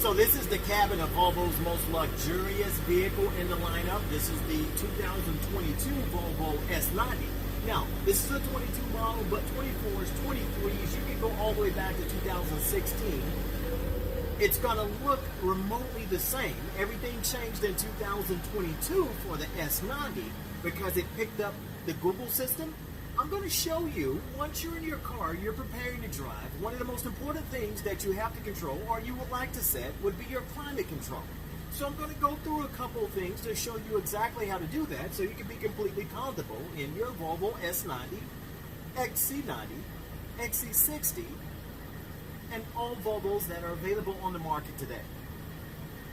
So this is the cabin of Volvo's most luxurious vehicle in the lineup. This is the 2022 Volvo S90. Now, this is a 22 model, but 24s, 23s, you can go all the way back to 2016. It's going to look remotely the same. Everything changed in 2022 for the S90 because it picked up the Google system. I'm going to show you, once you're in your car, you're preparing to drive, one of the most important things that you have to control, or you would like to set, would be your climate control. So I'm going to go through a couple of things to show you exactly how to do that so you can be completely comfortable in your Volvo S90, XC90, XC60, and all Volvos that are available on the market today.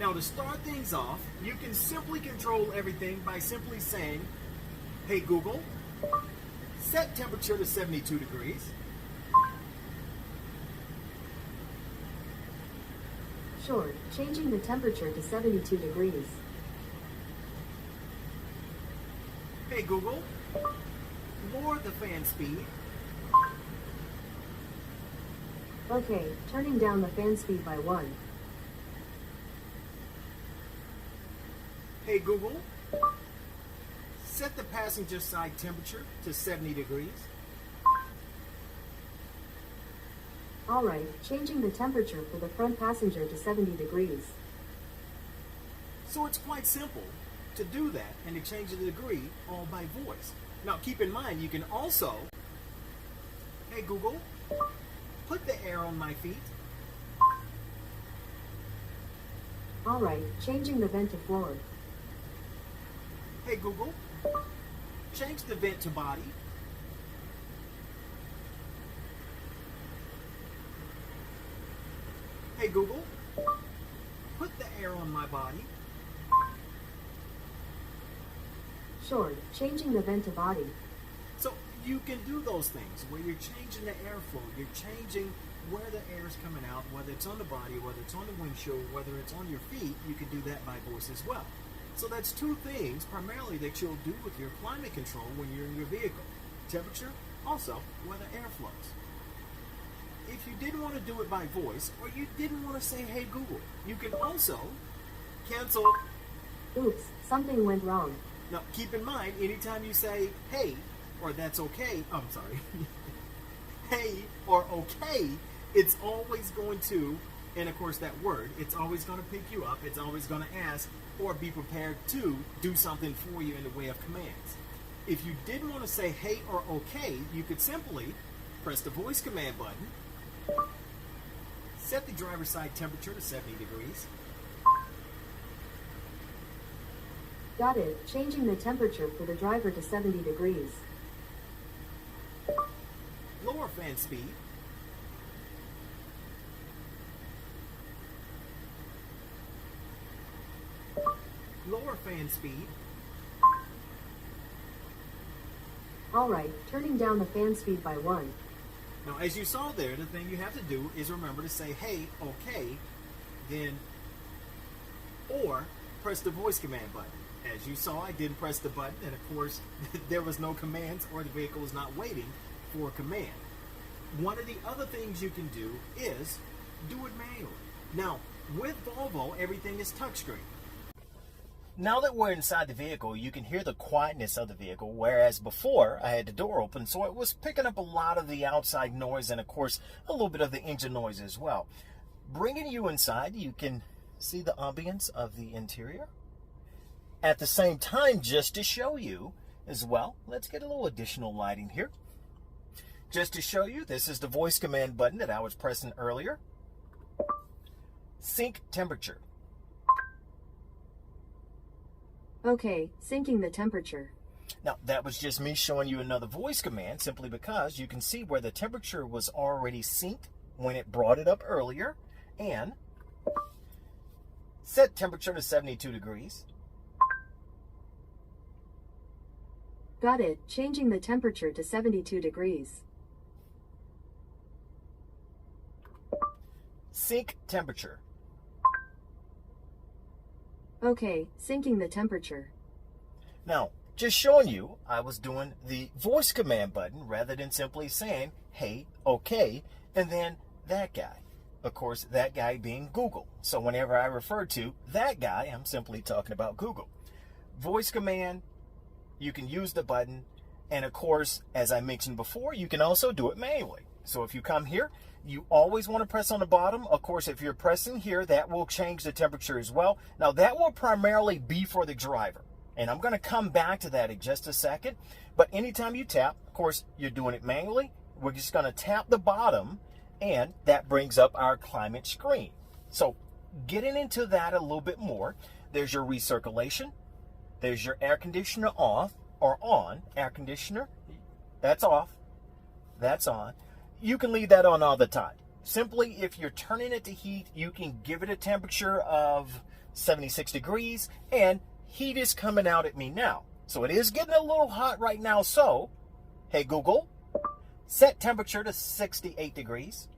Now, to start things off, you can simply control everything by simply saying, "Hey Google, set temperature to 72 degrees. Sure, changing the temperature to 72 degrees. Hey Google, lower the fan speed. Okay, turning down the fan speed by 1. Hey Google, set the passenger side temperature to 70 degrees. Alright, changing the temperature for the front passenger to 70 degrees. So it's quite simple to do that and to change the degree all by voice. Now keep in mind, you can also, hey Google, put the air on my feet. Alright, changing the vent to floor. Hey Google, change the vent to body. Hey Google, put the air on my body. Sure, changing the vent to body. So you can do those things where you're changing the airflow, you're changing where the air is coming out, whether it's on the body, whether it's on the windshield, whether it's on your feet, you can do that by voice as well. So that's two things primarily that you'll do with your climate control when you're in your vehicle. Temperature, also where the air flows. If you didn't want to do it by voice, or you didn't want to say, hey Google, you can also cancel. Oops, something went wrong. Now keep in mind, anytime you say, hey, or that's okay, I'm sorry, hey, or okay, it's always going to, and of course that word, it's always going to pick you up, it's always going to ask, or be prepared to do something for you in the way of commands. If you didn't want to say hey or okay, you could simply press the voice command button, set the driver's side temperature to 70 degrees. Got it, changing the temperature for the driver to 70 degrees. Lower fan speed. Lower fan speed. Alright, turning down the fan speed by 1. Now, as you saw there, the thing you have to do is remember to say, hey, okay, then, or press the voice command button. As you saw, I didn't press the button, and of course, there was no commands, or the vehicle was not waiting for a command. One of the other things you can do is do it manually. Now, with Volvo, everything is touchscreen. Now that we're inside the vehicle, you can hear the quietness of the vehicle, whereas before I had the door open, so it was picking up a lot of the outside noise and, of course, a little bit of the engine noise as well. Bringing you inside, you can see the ambience of the interior. At the same time, just to show you as well, let's get a little additional lighting here. Just to show you, this is the voice command button that I was pressing earlier. Sync temperature. Okay, syncing the temperature. Now, that was just me showing you another voice command, simply because you can see where the temperature was already synced when it brought it up earlier, and set temperature to 72 degrees. Got it, changing the temperature to 72 degrees. Sync temperature. Okay, syncing the temperature. Now, just showing you, I was doing the voice command button rather than simply saying, hey, okay, and then that guy. of course, that guy being Google. So whenever I refer to that guy, I'm simply talking about Google. Voice command, you can use the button. And of course, as I mentioned before, you can also do it manually. So if you come here, you always want to press on the bottom. Of course, if you're pressing here, that will change the temperature as well. Now, that will primarily be for the driver. And I'm going to come back to that in just a second. But anytime you tap, of course, you're doing it manually. We're just going to tap the bottom, and that brings up our climate screen. So getting into that a little bit more, there's your recirculation. There's your air conditioner off or on. Air conditioner, that's off. That's on. You can leave that on all the time. Simply, if you're turning it to heat, you can give it a temperature of 76 degrees, and heat is coming out at me now. So it is getting a little hot right now. So, hey Google, set temperature to 68 degrees.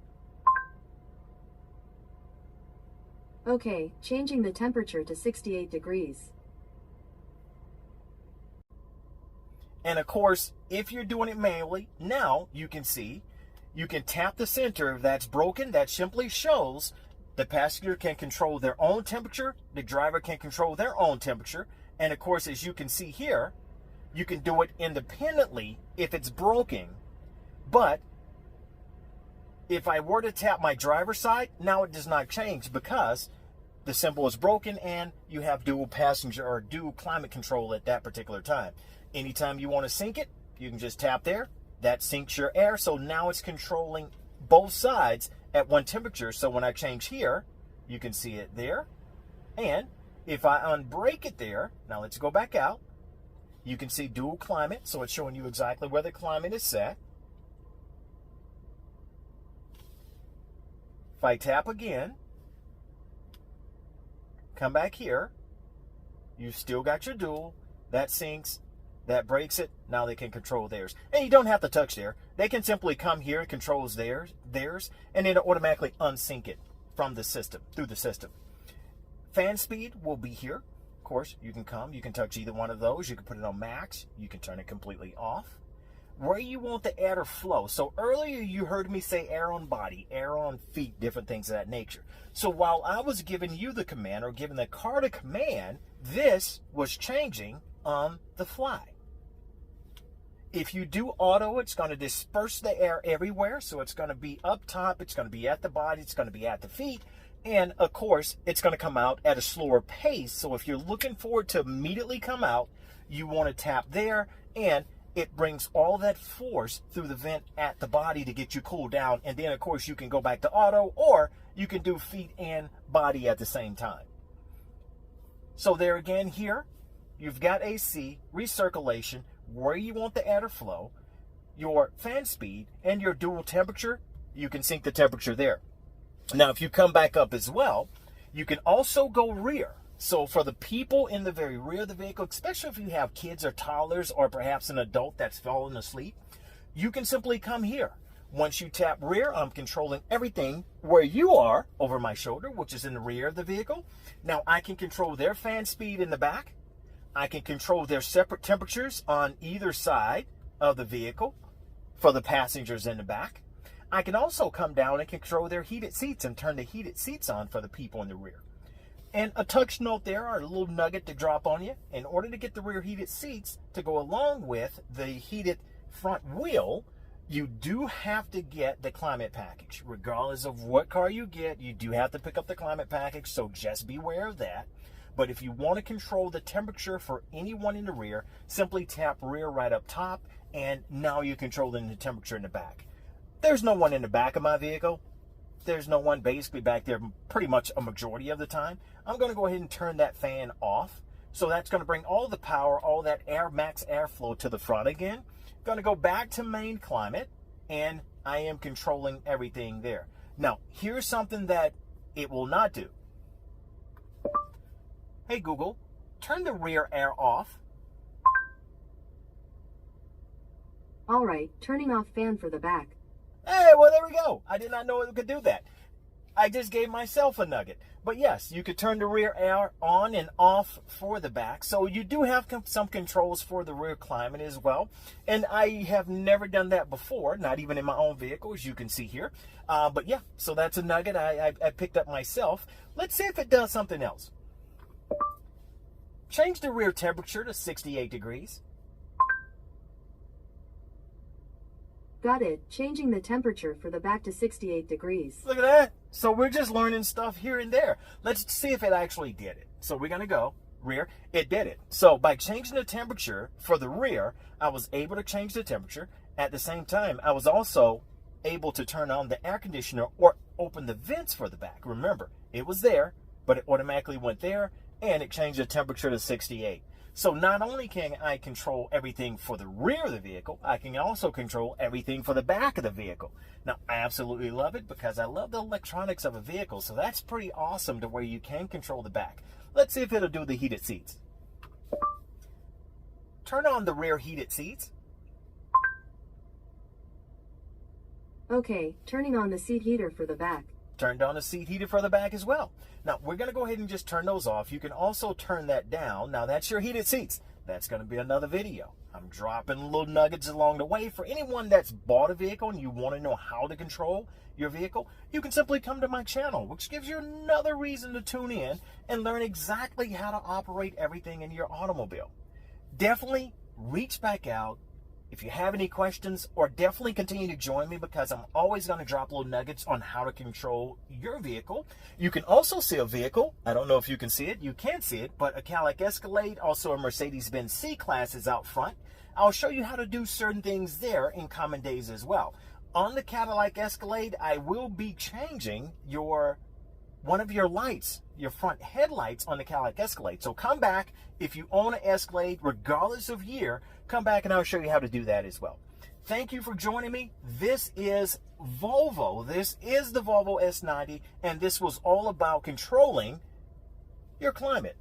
Okay, changing the temperature to 68 degrees. And of course, if you're doing it manually, now you can see, you can tap the center. If that's broken, that simply shows the passenger can control their own temperature, the driver can control their own temperature. And of course, as you can see here, you can do it independently if it's broken. But if I were to tap my driver's side, now it does not change because the symbol is broken and you have dual passenger or dual climate control at that particular time. Anytime you want to sync it, you can just tap there. That syncs your air. So now it's controlling both sides at one temperature. So when I change here, you can see it there. And if I unbreak it there, now let's go back out. You can see dual climate. So it's showing you exactly where the climate is set. If I tap again, come back here, you've still got your dual. That syncs. That breaks it. Now they can control theirs. And you don't have to touch there. They can simply come here and controls theirs, and then automatically unsync it from the system, through the system. Fan speed will be here. Of course, you can come, you can touch either one of those. You can put it on max. You can turn it completely off. Where you want the air to flow. So earlier you heard me say air on body, air on feet, different things of that nature. So while I was giving you the command or giving the car the command, this was changing on the fly. If you do auto, it's going to disperse the air everywhere. So it's going to be up top, it's going to be at the body, it's going to be at the feet. And of course, it's going to come out at a slower pace. So if you're looking for it to immediately come out, you want to tap there, and it brings all that force through the vent at the body to get you cooled down. And then of course you can go back to auto, or you can do feet and body at the same time. So there again here, you've got AC, recirculation, where you want the air to flow, your fan speed, and your dual temperature. You can sync the temperature there. Now, if you come back up as well, you can also go rear. So for the people in the very rear of the vehicle, especially if you have kids or toddlers or perhaps an adult that's fallen asleep, you can simply come here. Once you tap rear, I'm controlling everything where you are over my shoulder, which is in the rear of the vehicle. Now I can control their fan speed in the back. I can control their separate temperatures on either side of the vehicle for the passengers in the back. I can also come down and control their heated seats and turn the heated seats on for the people in the rear. And a touch note there, or a little nugget to drop on you. In order to get the rear heated seats to go along with the heated front wheel, you do have to get the climate package. Regardless of what car you get, you do have to pick up the climate package, so just beware of that. But if you want to control the temperature for anyone in the rear, simply tap rear right up top, and now you're controlling the temperature in the back. There's no one in the back of my vehicle. There's no one basically back there pretty much a majority of the time. I'm going to go ahead and turn that fan off. So that's going to bring all the power, all that air, max airflow to the front again. Going to go back to main climate, and I am controlling everything there. Now, here's something that it will not do. Hey Google, turn the rear air off. All right, turning off fan for the back. Hey, well, there we go. I did not know it could do that. I just gave myself a nugget. But yes, you could turn the rear air on and off for the back. So you do have some controls for the rear climate as well. And I have never done that before, not even in my own vehicle, as you can see here. But yeah, so that's a nugget I picked up myself. Let's see if it does something else. Change the rear temperature to 68 degrees. Got it. Changing the temperature for the back to 68 degrees. Look at that. So we're just learning stuff here and there. Let's see if it actually did it. So we're going to go rear. It did it. So by changing the temperature for the rear, I was able to change the temperature. At the same time, I was also able to turn on the air conditioner or open the vents for the back. Remember, it was there, but it automatically went there, and it changed the temperature to 68. So not only can I control everything for the rear of the vehicle, I can also control everything for the back of the vehicle. Now, I absolutely love it because I love the electronics of a vehicle, so that's pretty awesome to where you can control the back. Let's see if it'll do the heated seats. Turn on the rear heated seats. Okay, turning on the seat heater for the back. Turned on the seat heater for the back as well. Now, we're going to go ahead and just turn those off. You can also turn that down. Now, that's your heated seats. That's going to be another video. I'm dropping little nuggets along the way. For anyone that's bought a vehicle and you want to know how to control your vehicle, you can simply come to my channel, which gives you another reason to tune in and learn exactly how to operate everything in your automobile. Definitely reach back out if you have any questions, or definitely continue to join me because I'm always going to drop little nuggets on how to control your vehicle. You can also see a vehicle. I don't know if you can see it. You can see it, but a Cadillac Escalade, also a Mercedes-Benz C-Class is out front. I'll show you how to do certain things there in common days as well. On the Cadillac Escalade, I will be changing one of your lights, your front headlights on the Cadillac Escalade. So come back if you own an Escalade, regardless of year, come back and I'll show you how to do that as well. Thank you for joining me. This is Volvo. This is the Volvo S90, and this was all about controlling your climate.